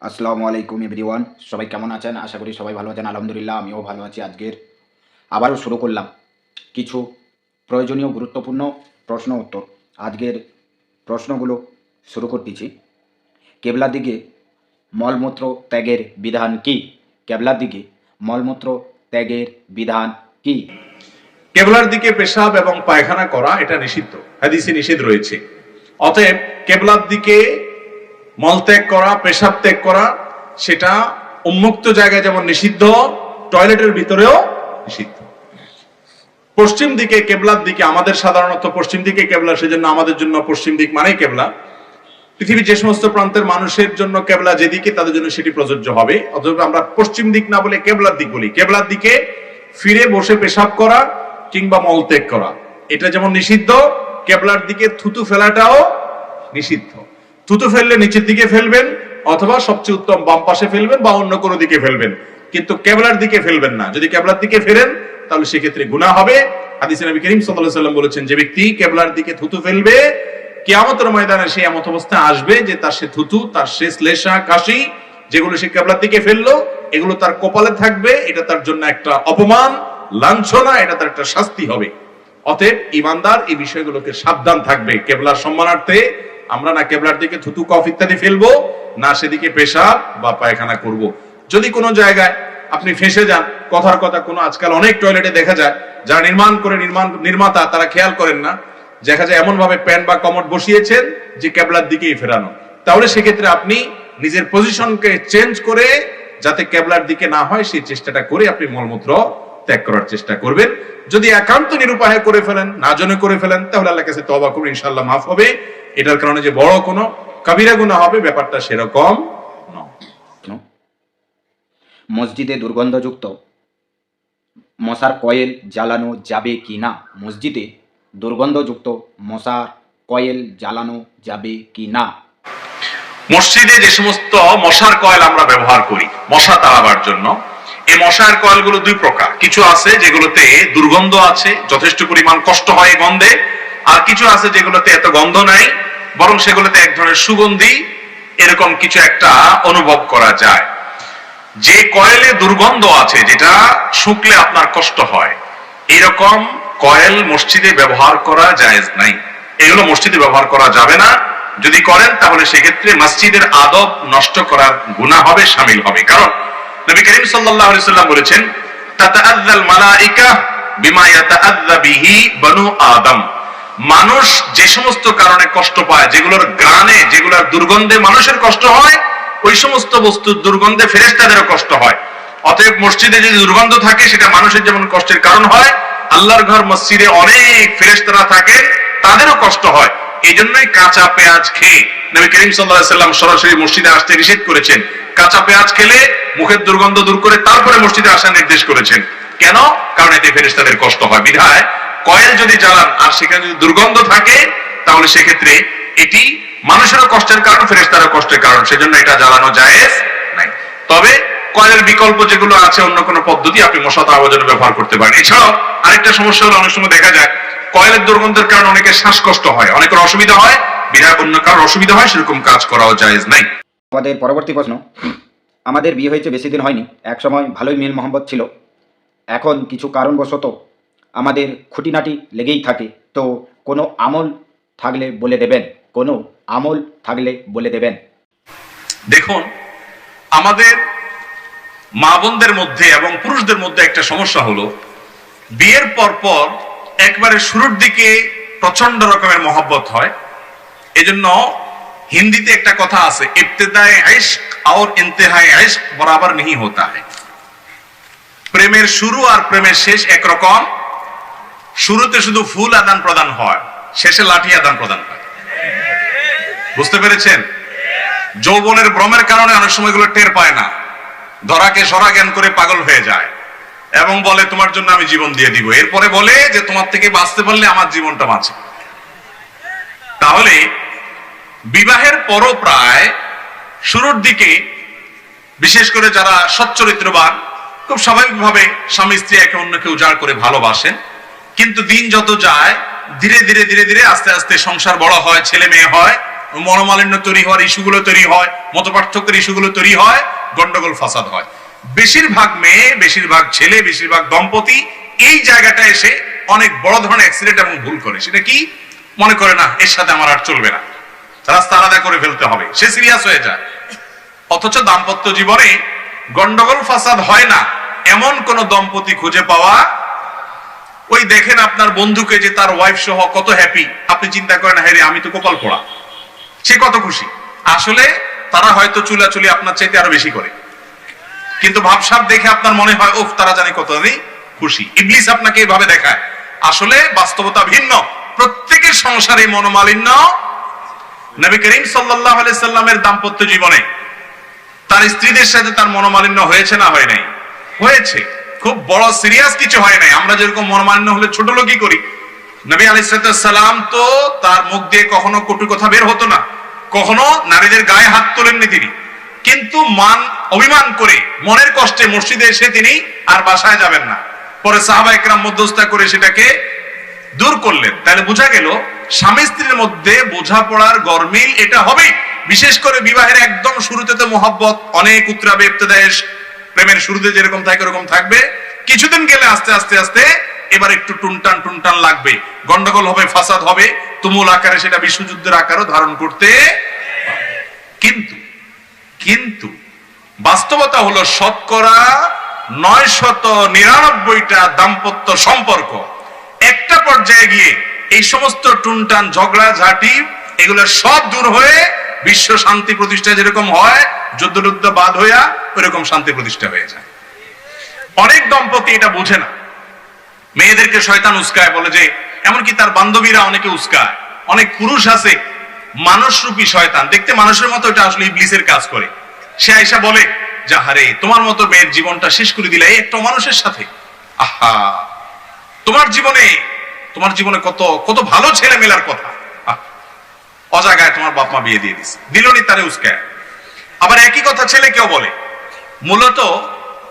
আসসালামু আলাইকুম এভরিওয়ান, সবাই কেমন আছেন? আশা করি সবাই ভালো আছেন। আলহামদুলিল্লাহ আমিও ভালো আছি। আবারও শুরু করলাম কিছু প্রয়োজনীয় গুরুত্বপূর্ণ প্রশ্ন উত্তর। আজকের প্রশ্নগুলো শুরু করতেছি। কেবলার দিকে মলমূত্র ত্যাগের বিধান কি? কেবলার দিকে মলমূত্র ত্যাগের বিধান কি? কেবলার দিকে পেশাব এবং পায়খানা করা এটা নিষিদ্ধ, হাদিসে নিষেধ রয়েছে। অতএব কেবলার দিকে মলত্যাগ করা, পেশাব ত্যাগ করা সেটা উন্মুক্ত জায়গায় যেমন নিষিদ্ধ, টয়লেটের ভিতরেও নিষিদ্ধ। পশ্চিম দিকে কেবলার দিকে, আমাদের সাধারণত পশ্চিম দিকে কেবলা, সেজন্য আমাদের জন্য পশ্চিম দিক মানেই কেবলা। পৃথিবীর যে সমস্ত প্রান্তের মানুষের জন্য কেবলা যেদিকে, তাদের জন্য সেটি প্রযোজ্য হবে। অথবা আমরা পশ্চিম দিক না বলে কেবলার দিক বলি। কেবলার দিকে ফিরে বসে পেশাব করা কিংবা মলত্যাগ করা এটা যেমন নিষিদ্ধ, কেবলার দিকে থুতু ফেলাটাও নিষিদ্ধ। থুতু ফেললে নিচের দিকে ফেলবেন, অথবা সবচেয়ে উত্তম বাম পাশে ফেলবেন বা অন্য কোনো দিকে ফেলবেন, কিন্তু কেবলার দিকে ফেলবেন না। যদি কেবলার দিকে ফেরেন তাহলে সেক্ষেত্রে গুনাহ হবে। হাদিসে নবী করিম সাল্লাল্লাহু আলাইহি ওয়াসাল্লাম বলেছেন, যে ব্যক্তি কেবলার দিকে থুতু ফেলবে, কিয়ামতের ময়দানে সে এমন অবস্থায় আসবে যে তার সে থুতু, তার সে শ্লেষা, কাশি যেগুলো সে কেবলার দিকে ফেললো, এগুলো তার কপালে থাকবে। এটা তার জন্য একটা অপমান, লাঞ্ছনা, এটা তার একটা শাস্তি হবে। অতএব ইমানদার এই বিষয়গুলোকে সাবধান থাকবে। কেবলার সম্মানার্থে আমরা না কেবলার দিকে থুতু, কফ ইত্যাদি ফেলবো, না সেদিকে পেশাব বা পায়খানা করব। যদি কোনো জায়গায় আপনি ফেঁসে যান, কথার কথা কোনো, আজকাল অনেক টয়লেটে দেখা যায় যারা নির্মাতা তারা খেয়াল করেন না, দেখা যায় এমন ভাবে প্যান বা কমোড বসিয়েছেন যে কেবলার দিকেই ফেরানো। তাহলে সেক্ষেত্রে আপনি নিজের পজিশনকে চেঞ্জ করে যাতে কেবলার দিকে না হয় সেই চেষ্টাটা করে আপনি মলমূত্র ত্যাগ করার চেষ্টা করবেন। যদি একান্ত নিরুপায় করে ফেলেন, না জেনে করে ফেলেন, তাহলে আল্লাহর কাছে তওবা করুন, ইনশাআল্লাহ মাফ হবে। এটার কারণে যে বড় কোনো কাবিরা গুনাহ হবে ব্যাপারটা সেরকম নয়। মসজিদে দুর্গন্ধযুক্ত মশার কয়েল জ্বালানো যাবে কি না? মসজিদে দুর্গন্ধযুক্ত মশার কয়েল জ্বালানো যাবে কি না? মসজিদে যে সমস্ত মশার কয়েল আমরা ব্যবহার করি মশা তাড়াবার জন্য, এই মশার কয়েলগুলো দুই প্রকার। কিছু আছে যেগুলোতে দুর্গন্ধ আছে, যথেষ্ট পরিমাণ কষ্ট হয় গন্ধে, আর কিছু আছে যেগুলোতে এত গন্ধ নাই, বরং সেগুলোতে এক ধরনের সুগন্ধি এরকম কিছু একটা অনুভব করা যায়। যে কয়েলে দুর্গন্ধ আছে, যেটা শুকলে আপনার কষ্ট হয়, এরকম কয়েল মসজিদে ব্যবহার করা জায়েজ নাই। এগুলো মসজিদে ব্যবহার করা যাবে না। যদি করেন তাহলে সেক্ষেত্রে মসজিদের আদব নষ্ট করার গুনাহ হবে, শামিল হবে। কারণ নবী করিম সাল্লাল্লাহু আলাইহি ওয়াসাল্লাম বলেছেন, তাতাআযাল মালায়েকা বিমা ইয়াতাআযা বিহি বনু আদম। মানুষ যে সমস্ত কারণে কষ্ট পায়, যেগুলোর গ্রানে, যেগুলোর দুর্গন্ধে মানুষের কষ্ট হয়, ওই সমস্ত বস্তুর দুর্গন্ধে ফেরেশতাদেরও কষ্ট হয়। অতএব মসজিদে যদি দুর্গন্ধ থাকে সেটা মানুষের যেমন কষ্টের কারণ হয়, আল্লাহর ঘর মসজিদে অনেক ফেরেশতারা থাকে, তাদেরও কষ্ট হয়। এই জন্যই কাঁচা পেঁয়াজ খেয়ে নবী করিম সাল্লাল্লাহু আলাইহি ওয়াসাল্লাম সরাসরি মসজিদে আসতে নিষেধ করেছেন। কাঁচা পেঁয়াজ খেলে মুখের দুর্গন্ধ দূর করে তারপরে মসজিদে আসার নির্দেশ করেছেন। কেন? কারণ এতে ফেরেশতাদের কষ্ট হয়। বিধায় কয়েল যদি জ্বালান আর সেখানে যদি দুর্গন্ধ থাকে, তাহলে সেক্ষেত্রে এটি মানুষেরও কষ্টের কারণ, ফেরেশতারও কষ্টের কারণ, সেজন্য এটা জ্বালানো জায়েজ নাই। তবে কয়েলের বিকল্প যেগুলো আছে, অন্য কোনো পদ্ধতি আপনি মশা তাড়ানোর জন্য ব্যবহার করতে পারেন। এছাড়াও আরেকটা সমস্যা হলো, অনেক সময় দেখা যায় কয়েলের দুর্গন্ধের কারণে অনেকের শ্বাসকষ্ট হয়, অনেকের অসুবিধা হয়, বিধায় অন্য কারোর অসুবিধা হয়, সেরকম কাজ করাও জায়েজ নাই। আমাদের পরবর্তী প্রশ্ন, আমাদের বিয়ে হয়েছে বেশি দিন হয়নি, একসময় ভালোই মিল মহব্বত ছিল, এখন কিছু কারণবশত আমাদের খুঁটিনাটি লেগেই থাকে, তো কোনো আমল থাকলে বলে দেবেন, কোনো আমল থাকলে বলে দেবেন। দেখুন, আমাদের মা বোনদের মধ্যে এবং পুরুষদের মধ্যে একটা সমস্যা হলো, বিয়ের পর একবারে শুরুর দিকে প্রচন্ড রকমের মহব্বত হয়। এজন্য হিন্দিতে একটা কথা আছে, ইবতিদায়ে ইশক আর ইন্তেহায়ে ইশক বরাবর नहीं होता है। প্রেমের শুরু আর প্রেমের শেষ একরকম। শুরুতে শুধু ফুল আদান প্রদান হয়, শেষে লাঠি আদান প্রদান হয়। বুঝতে পেরেছেন? যৌবনের ভ্রমের কারণে অনেক সময় গুলো টের পায় না, ধরাকে সরা জ্ঞান করে পাগল হয়ে যায় এবং বলে তোমার জন্য আমি জীবন দিয়ে দিব। এরপরে বলে যে তোমার থেকে বাঁচতে পারলে আমার জীবনটা বাঁচে। তাহলে বিবাহের পরও প্রায় শুরুর দিকে, বিশেষ করে যারা সচ্চরিত্রবান, খুব স্বাভাবিকভাবে স্বামী স্ত্রী একে অন্যকে উজাড় করে ভালোবাসেন। কিন্তু দিন যত যায় ধীরে ধীরে আস্তে আস্তে সংসার বড় হয়, ছেলে মেয়ে হয়, মনোমালিন্য তৈরি হওয়ার ইস্যুগুলো তৈরি হয়, মতপার্থক্যের ইস্যুগুলো তৈরি হয়, গন্ডগোল ফাসাদ হয়। বেশিরভাগ মেয়ে, বেশিরভাগ ছেলে, বেশিরভাগ দম্পতি এই জায়গাটা এসে অনেক বড় ধরনের অ্যাক্সিডেন্ট এবং ভুল করে। সেটা কি? মনে করে না এর সাথে আমার আর চলবে না, রাস্তা আলাদা করে ফেলতে হবে, সে সিরিয়াস হয়ে যায়। অথচ দাম্পত্য জীবনে গন্ডগোল ফাসাদ হয় না এমন কোন দম্পতি খুঁজে পাওয়া, ওই দেখেন আপনার বন্ধুকে যে তার ওয়াইফ সহ কত হ্যাপি, আপনি চিন্তা করেন হ্যাঁ রে আমি তো কপাল পোড়া, সে কত খুশি। আসলে তারা হয়তো চুলাচুলি আপনার চাইতে আরো বেশি করে, কিন্তু ভাবসাব দেখে আপনার মনে হয় ওফ তারা জানে কত খুশি। ইবলিস আপনাকে এইভাবে দেখায়, আসলে বাস্তবতা ভিন্ন। প্রত্যেকের সংসারে মনোমালিন্য। নবী করিম সাল্লাল্লাহু আলাইহি সাল্লামের দাম্পত্য জীবনে তার স্ত্রীদের সাথে তার মনোমালিন্য হয়েছে না হয় নাই? হয়েছে। খুব বড় সিরিয়াস কিছু হয় নাই। আমরা যেরকম মনোমালিন্য হলে ছোট লোকই করি, নবী আলাইহিস সালাম তো তার মুখ দিয়ে কখনো কটু কথা বের হতো না, কখনো নারীদের গায়ে হাত তোলেননি তিনি। কিন্তু অভিমান করে মনের কষ্টে মসজিদে এসে তিনি আর বাসায় যাবেন না। পরে সাহাবা একরাম মধ্যস্থতা করে সেটাকে দূর করলেন। তাহলে বোঝা গেল স্বামী স্ত্রীর মধ্যে বোঝাপড়ার গরমিল এটা হবে। বিশেষ করে বিবাহের একদম শুরুতে তো মোহাব্বত অনেক উতরাবে, ইবতেদায়ে প্রেমের শুরুতে যেরকম থাকে ওরকম থাকবে। কিছুদিন গেলে আস্তে আস্তে আস্তে এবার একটু টুনটান টুনটান লাগবে, গন্ডগোল হবে, ফাসাদ হবে, তুমুল আকারে সেটা বিশ্বযুদ্ধের আকারও ধারণ করতে। কিন্তু বাস্তবতা হলো শতকরা 999টা দাম্পত্য সম্পর্ক একটা পর্যায়ে গিয়ে এই সমস্ত টুনটান ঝগড়া ঝাঁটি এগুলো সব দূর হয়ে বিশ্ব শান্তি প্রতিষ্ঠা যেরকম হয়, যুদ্ধ বাদ হইয়া ওইরকম শান্তি প্রতিষ্ঠা হয়ে যায়। অনেক দম্পতি এটা বুঝে না, মেয়েদেরকে শয়তান উস্কায়, বলে যে এমনকি তার বান্ধবীরা অনেকে উস্কায়। অনেক পুরুষ আছে মানুষরূপী শয়তান, দেখতে মানুষের মতো, এটা আসলে ইবলিসের কাজ করে। সে আইসা বলে যাহারে তোমার মতো মেয়ের জীবনটা শেষ করে দিলে একটা মানুষের সাথে, আহা তোমার জীবনে কত কত ভালো ছেলে মেলার কথা, অজাগায় তোমার বাপ মা বিয়ে দিয়ে দিছে, দিলনি তারে উস্কায়। আবার একই কথা ছেলে কেউ বলে। মূলত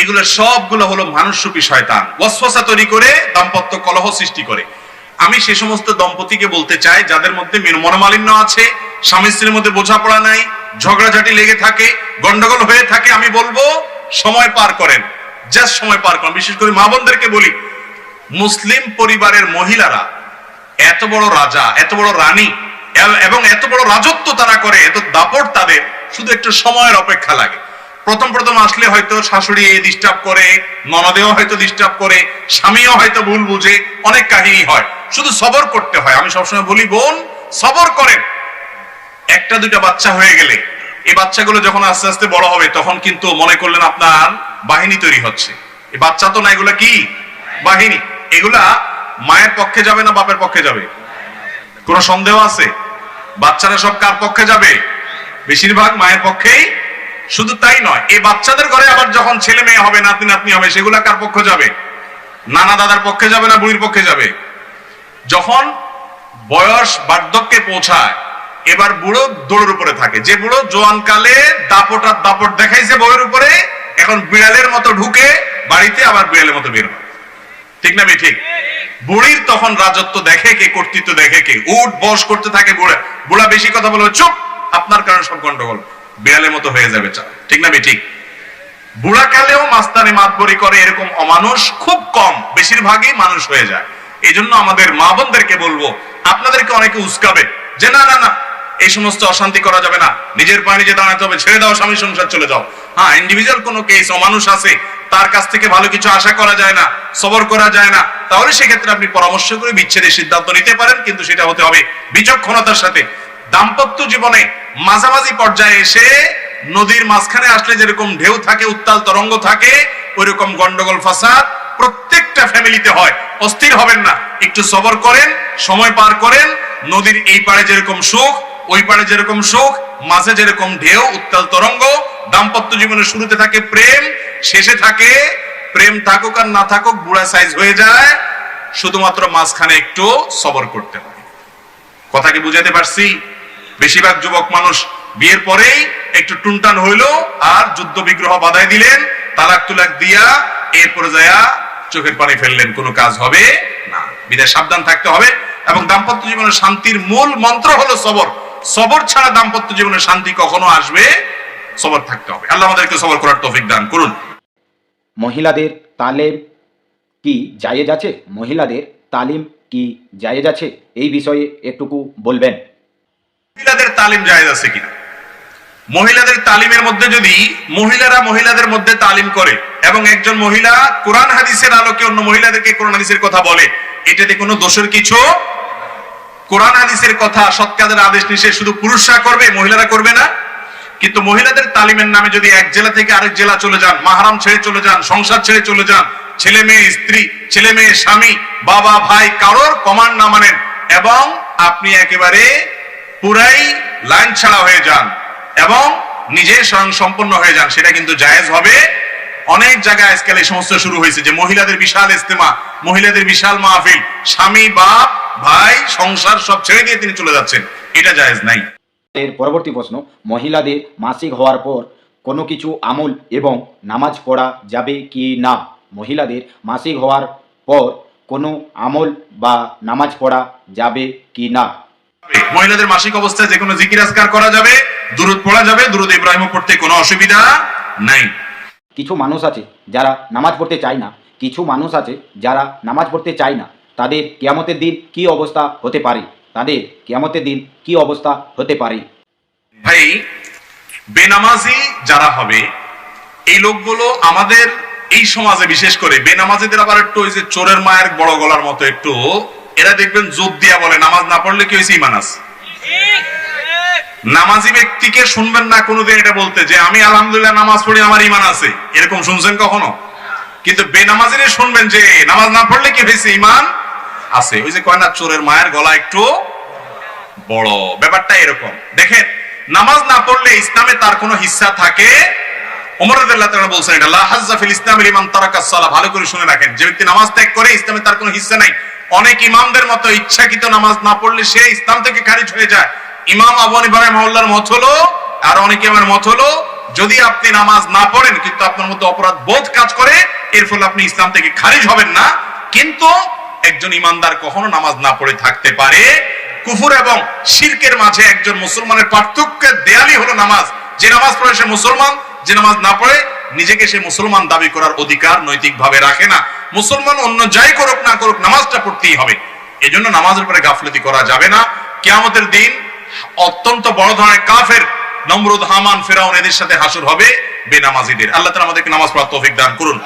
এগুলো সবগুলো হলো মানুষরূপী শয়তান, ওয়াসওয়াসা তৈরি করে দাম্পত্য কলহ সৃষ্টি করে। আমি সে সমস্ত দম্পতিকে বলতে চাই যাদের মধ্যে মনোমালিন্য আছে, স্বামী স্ত্রীর মধ্যে বোঝাপড়া নাই, ঝগড়াঝাটি লেগে থাকে, গন্ডগোল হয়ে থাকে, আমি বলবো সময় পার করেন, জাস্ট সময় পার করেন। বিশেষ করে মা বোনদেরকে বলি, মুসলিম পরিবারের মহিলারা এত বড় রাজা, এত বড় রানী এবং এত বড় রাজত্ব তারা করে, এত দাপট তাদের, শুধু একটু সময়ের অপেক্ষা লাগে। প্রথম আসলে হয়তো শাশুড়ি ডিস্টার্ব করে, ননদেও হয়তো ডিস্টার্ব করে, স্বামীও হয়তো ভুল বুঝে, অনেক কাহিনী হয়, শুধু সবর করতে হয়। আমি সবসময় বলি বোন সবর করেন। একটা দুইটা বাচ্চা হয়ে গেলে এই বাচ্চাগুলো যখন আস্তে আস্তে বড় হবে তখন কিন্তু মনে করলেন আপনার বাহিনী তৈরি হচ্ছে। এই বাচ্চা তো না, এগুলা কি বাহিনী। এগুলা মায়ের পক্ষে যাবে না বাপের পক্ষে যাবে? কোন সন্দেহ আছে? বাচ্চারা সব কার পক্ষে যাবে? বেশিরভাগ মায়ের পক্ষেই। শুধু তাই নয়, এই বাচ্চাদের ঘরে আবার যখন ছেলে মেয়ে হবে, নাতি নাতনি হবে, সেগুলা কার পক্ষে যাবে? নানা দাদার পক্ষে যাবে না বুড়ির পক্ষে যাবে? যখন বয়স বার্ধক্যে পৌঁছায় এবার বুড়ো দৌড়ের উপরে থাকে। যে বুড়ো জোয়ান কালে দাপট আর দাপট দেখাইছে বউয়ের উপরে, এখন বিড়ালের মতো ঢুকে বাড়িতে, আবার বিড়ালের মতো বের হয়। ঠিক না ঠিক? বুড়ির তখন রাজত্ব দেখে কে, কর্তৃত্ব দেখে কে, উঠ বস করতে থাকে বুড়া। বুড়া বেশি কথা বলবে, চুপ, আপনার কারণে সব গন্ডগোল, বিড়ালের মতো হয়ে যাবে। ঠিক না ঠিক? বুড়া কালেও মাস্তানি মাতবরি করে এরকম অমানুষ খুব কম, বেশিরভাগই মানুষ হয়ে যায়। এই জন্য আমাদের মা বোনদেরকে বলবো, আপনাদেরকে অনেকে উস্কাবে যে না না না এই সমস্ত অশান্তি করা যাবে না, নিজের পায়ে নিজে দাঁড়াতে হবে, ছেড়ে দাও, স্বামী সংসার চলে যাও। হ্যাঁ, ইন্ডিভিজুয়াল কোনো কেস, অমানুষ আছে, তার কাছ থেকে ভালো কিছু আশা করা যায় না, সবর করা যায় না, তাহলে সেক্ষেত্রে আপনি পরামর্শ করে বিচ্ছেদের সিদ্ধান্ত নিতে পারেন, কিন্তু সেটা হতে হবে বিচক্ষণতার সাথে। দাম্পত্য জীবনে মাঝামাঝি পর্যায়ে এসে নদীর মাঝখানে আসলে যেরকম ঢেউ থাকে, উত্তাল তরঙ্গ থাকে, ওই রকম গন্ডগোল ফাসাদ প্রত্যেকটা ফ্যামিলিতে হয়। অস্থির হবেন না, একটু সবর করেন, সময় পার করেন। নদীর এই পাড়ে যেরকম সুখ, ওই পাড়ে যেরকম সুখ, মাঝে যেরকম ঢেউ, উত্তাল তরঙ্গ। দাম্পত্য জীবনের শুরুতে থাকে প্রেম, শেষে থাকে প্রেম, থাকুক আর না থাকুক বুড়া সাইজ হয়ে যায়, শুধুমাত্র মাঝখানে একটু সবর করতে হয়। কথা কি বুঝাতে পারছি? বেশিরভাগ যুবক মানুষ বিয়ের পরেই একটু টুনটান হইলো আর যুদ্ধ বিগ্রহ বাধাই দিলেন, তালাক তুলাক দিয়া এরপরে যায়া চোখের পানি ফেললেন, কোনো কাজ হবে না। বিদায় সাবধান থাকতে হবে। এবং দাম্পত্য জীবনের শান্তির মূল মন্ত্র হলো সবর। সবর ছাড়া দাম্পত্য জীবনে শান্তি কখনো আসবে? সবর থাকতে হবে। আল্লাহ আমাদেরকে সবর করার তৌফিক দান করুন। মহিলাদের তালিম কি জায়েজ আছে? মহিলাদের তালিম কি জায়েজ আছে? এই বিষয়ে একটুকু বলবেন। মহিলাদের তালিম জায়েজ আছে কিনা? মহিলাদের তালিমের মধ্যে যদি মহিলারা মহিলাদের মধ্যে তালিম করে এবং একজন মহিলা কোরআন হাদিসের আলোকে অন্য মহিলাদেরকে কোরআন হাদিসের কথা বলে, এটাতে কোনো দোষের কিছু? কোরআন হাদিসের কথা, সৎ কাজের আদেশ নিষেধ শুধু পুরুষরা করবে, মহিলারা করবে না? কিন্তু মহিলাদের তালিমের নামে যদি এক জেলা থেকে আরেক জেলা চলে যান, মাহরাম ছেড়ে চলে যান, সংসার ছেড়ে চলে যান, ছেলে মেয়ে স্ত্রী, ছেলে মেয়ে স্বামী, বাবা ভাই, কারোর কমান্ড না মানেন এবং আপনি একেবারে পুরাই লাইন ছাড়া হয়ে যান এবং নিজে স্বয়ং সম্পন্ন হয়ে যান, সেটা কিন্তু জায়েজ হবে। অনেক জায়গায় আজকাল এই সমস্যা শুরু হয়েছে যে মহিলাদের বিশাল ইস্তেমা, মহিলাদের বিশাল মাহফিল, স্বামী বাপ ভাই সংসার সব ছেড়ে দিয়ে তিনি চলে যাচ্ছেন, এটা জায়েজ নাই। এর পরবর্তী প্রশ্ন, মহিলাদের মাসিক হওয়ার পর কোনো কিছু আমল এবং নামাজ পড়া যাবে কি না? মহিলাদের মাসিক হওয়ার পর কোনো আমল বা নামাজ পড়া যাবে কি না? মহিলাদের মাসিক অবস্থায় যে কোনো জিকির আজকার করা যাবে, দুরূদ পড়া যাবে, দুরূদ ইব্রাহিম পড়তে কোনো অসুবিধা নাই। কিছু মানুষ আছে যারা নামাজ পড়তে চায় না, কিছু মানুষ আছে যারা নামাজ পড়তে চায় না, তাদের কিয়ামতের দিন কি অবস্থা হতে পারে? তাদের কিয়ামতের দিন কি অবস্থা হতে পারে? ভাই, বেনামাজি যারা হবে এই লোকগুলো আমাদের এই সমাজে বিশেষ করে বেনামাজিদের আবার একটু ওই যে চোরের মায়ের বড় গলার মতো একটু, এরা দেখবেন জোর দিয়া বলে নামাজ না পড়লে কি হয়েছে? ঈমান আছে। নামাজি ব্যক্তিকে শুনবেন না কোনোদিন এটা বলতে যে আমি আলহামদুলিল্লাহ নামাজ পড়ি, আমার ঈমান আছে, এরকম শুনছেন কখনো? কিন্তু বেনামাজিরে শুনবেন যে নামাজ না পড়লে কি হয়েছে? ঈমান আছে। ওই যে কয় না চোরের মায়ের গলা একটু বড়, ব্যাপারটা এরকম। দেখেন, নামাজ না পড়লে ইসলামে তার কোনো হিস্সা থাকে? ওমর রাদিয়াল্লাহু তাআলা বলছেন এটা লা হাজ্জা ফিল ইসলামি লিমান তারাকাস সালাহ। ভালো করে শুনে রাখেন, যে ব্যক্তি নামাজ ত্যাগ করে ইসলামে তার কোনো হিস্সা নাই। অনেক ইমামদের মতো ইচ্ছাকৃত নামাজ না পড়লে সে ইসলাম থেকে খারিজ হয়ে যায়। ইমাম আবু হানিফা রাহিমাহুল্লাহর মত হলো, আর অনেকে আমার মত হলো, যদি আপনি নামাজ না পড়েন কিন্তু আপনার মতো অপরাধ বোধ কাজ করে, এর ফলে আপনি ইসলাম থেকে খারিজ হবেন না। কিন্তু একজন ইমানদার কখনো নামাজ না পড়ে থাকতে পারে। কুফর এবং শিরকের মাঝে একজন মুসলমানের পার্থক্যের দেয়ালই হলো নামাজ। যে নামাজ পড়ে সে মুসলমান, যে নামাজ না পড়ে নিজেকে সে মুসলমান দাবি করার অধিকার নৈতিকভাবে রাখে না। মুসলমান অন্য যাই করুক না করুক নামাজটা পড়তেই হবে। এজন্য নামাজের উপরে গাফলতি করা যাবে না। কিয়ামতের দিন অত্যন্ত বড় ধরনের কাফের, নমরুদ, হামান, ফেরাউন এদের সাথে হাসর হবে বেনামাজিদের। আল্লাহ তাআলা আমাদেরকে নামাজ পড়ার তৌফিক দান করুন।